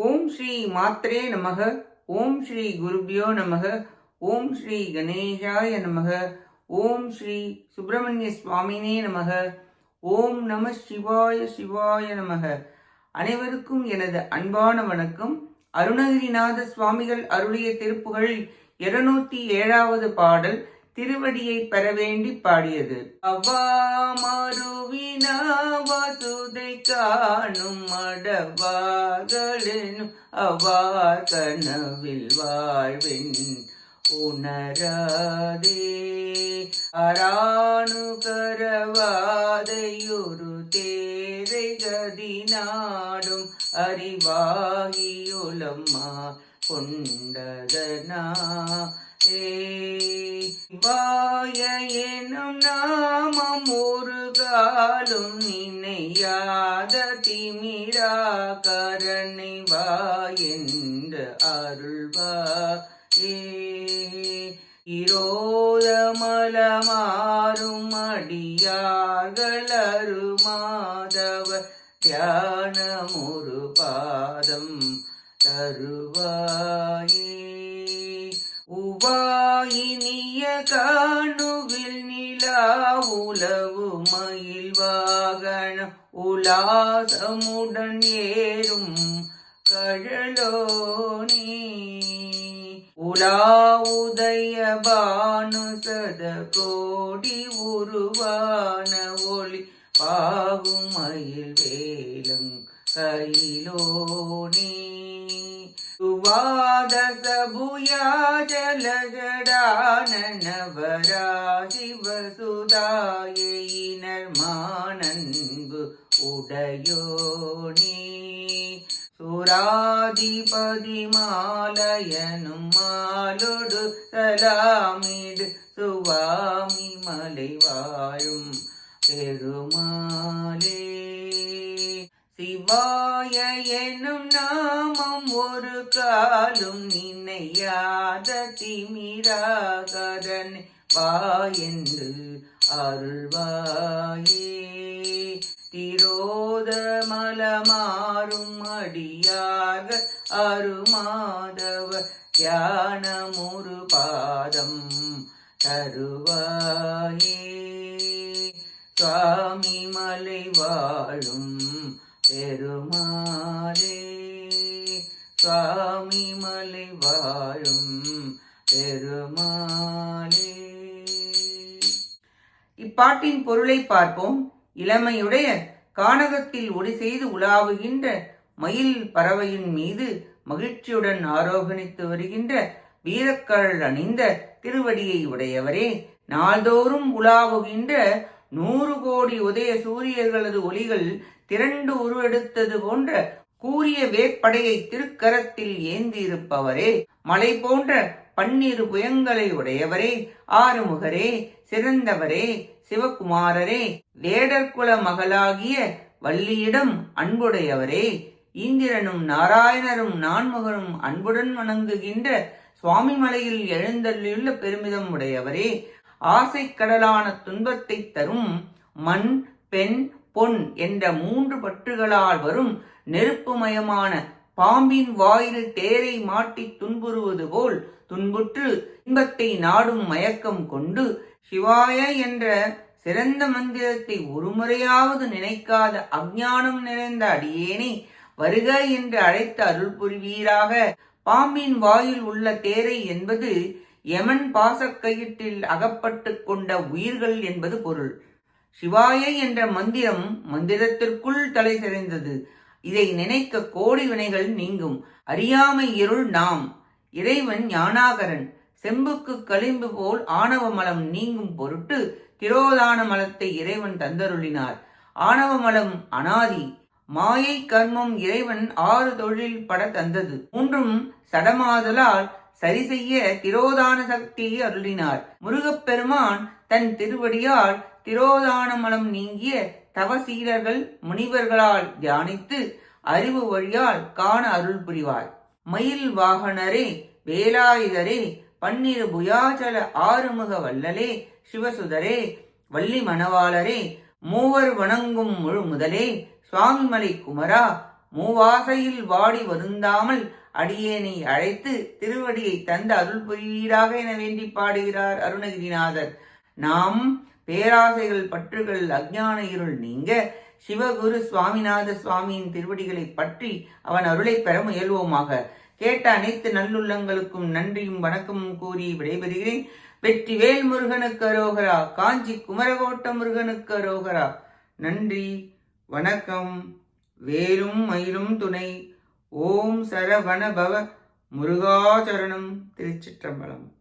ஓம் ஸ்ரீ மாத்ரே நமக. ஓம் ஸ்ரீ குருபியோ நமக. ஓம் ஸ்ரீ கணேசாய நமக. ஓம் ஸ்ரீ சுப்பிரமணிய சுவாமினே நமக. ஓம் நம சிவாய சிவாய நமக. அனைவருக்கும் எனது அன்பான வணக்கம். அருணகிரிநாத சுவாமிகள் அருளிய திருப்புகழ் 207வது பாடல் திருவடியை பெற வேண்டி பாடியது. அவா மருவினா வசுதை காணும் மடவார்களும் அவா கனவில் வாழ்வின் உணராதே அராணு கரவாதையொரு தேரை கதி நாடும் அறிவாகியுலம்மா கொண்டதனா வாய எனும் நாமம் ஒரு காலும் நினையாத திமிரா கரணை வாயென்ற அருள்வாயே இரோதமலமாறும் அடியார்கள் அருமாதவ தியானமொரு பாதம் தருவாயே உவாயினிய காணுவில் நிலா உலவு மயில் வாகனம் உலாசமுடன் ஏறும் கழலோனே உலா உதய பானு சத கோடி உருவான ஒளி பாகும் மயில் வேலங் கையிலோனே சுவாத சபுயா ஜலஜடானவரா சிவசுதாயினர் மானன்பு உடையோனே சுராதிபதி மாலயனும் மாலொடு சலாமிடு சுவாமி மலை வாழும் பெருமாளே சிவாய எனும் நாமம் ஒரு காலும் நினையாத திமிராகரன் வாயென்று அருள்வாயே திரோதமலமாறும் அடியாக அருமாதவ தியானமொரு பாதம் தருவாயே சுவாமி மலை வாழும் பெருமாளே சுவாமி மலை வாழும் பெருமாளே. இப்பாட்டின் பொருளை பார்ப்போம். இளமையுடைய கானகத்தில் ஒளி செய்து உலாவுகின்ற மயில் பறவையின் மீது மகிழ்ச்சியுடன் ஆரோகணித்து வருகின்ற வீரக்கழல் அணிந்த திருவடியை உடையவரே, நாள்தோறும் உலாவுகின்ற 100 கோடி உதய சூரியர்களது ஒளிகள் திரண்டு உருவெடுத்தது போன்ற கூரிய வேற்படையை திருக்கரத்தில் ஏந்தி இருப்பவரே, மலை போன்ற 12 புயங்களை உடையவரே, ஆறுமுகரே, சிறந்தவரே, சிவகுமாரரே, வேடர்குல மகளாகிய வள்ளியிடம் அன்புடையவரே, இந்திரனும் நாராயணரும் நான்முகரும் அன்புடன் வணங்குகின்ற சுவாமி மலையில் எழுந்தள்ளியுள்ள பெருமிதம் உடையவரே, ஆசை கடலான துன்பத்தை தரும் மண், பெண், பொன் என்ற 3 பற்றுகளால் வரும் நெருப்புமயமான பாம்பின் வாயில் தேரை மாட்டி துன்புறுவது போல் துன்புற்று இன்பத்தை நாடும் மயக்கம் கொண்டு சிவாய என்ற சிறந்த மந்திரத்தை ஒருமுறையாவது நினைக்காத அஞ்ஞானம் நிறைந்த அடியேனை வருக என்று அழைத்து அருள் புரிவீராக. பாம்பின் வாயில் உள்ள தேரை என்பது யமன் பாசக்கயிற்றில் அகப்பட்டு கொண்ட உயிர்கள் என்பது பொருள். சிவாய என்ற மந்திரம் மந்திரத்திற்குள் தலை சிறைந்தது. இதை நினைக்க கோடி வினைகள் நீங்கும். அறியாமை இருள் நாம். இறைவன் ஞானாகரன். செம்புக்கு களிம்பு போல் ஆணவ மலம் நீங்கும் பொருட்டு திரோதான மலத்தை இறைவன் தந்தருளினார். ஆணவ மலம் அனாதி. மாயை கர்மம் இறைவன் 6 தொழில் பட தந்தது. 3ம் சடமாதலால் சரி செய்ய திரோதான சக்தியை அருளினார். முருகப்பெருமான் தன் திருவடியால் திரோதான மலம் நீங்கிய தவசீலர்கள் முனிவர்களால் தியானித்து அறிவு வழியால் காண அருள் புரிவார். மயில் வாகனரே, வேலாயுதரே, 12 புயாச்சல ஆறுமுக வல்லலே, சிவசுதரே, வள்ளி மணவாளரே, மூவர் வணங்கும் முழு முதலே, சுவாமிமலை குமரா, மூவாசையில் வாடி வருந்தாமல் அடியேனை அழைத்து திருவடியை தந்து அருள் புரிவீராக என வேண்டி பாடுகிறார் அருணகிரிநாதர். நாம் பேராசைகள், பற்றுகள், அஞ்ஞான இருள் நீங்க சிவகுரு சுவாமிநாத சுவாமியின் திருவடிகளை பற்றி அவன் அருளை பெற முயல்வோமாக. கேட்ட அனைத்து நல்லுள்ளங்களுக்கும் நன்றியும் வணக்கமும் கூறி விடைபெறுகிறேன். வெற்றிவேல் முருகனுக்கு அரோகரா. காஞ்சி குமரகோட்ட முருகனுக்கு அரோகரா. நன்றி, வணக்கம். வேலும் மயிலும் துணை. ஓம் சரவண பவ முருகாச்சரணம். திருச்சிற்றம்பலம்.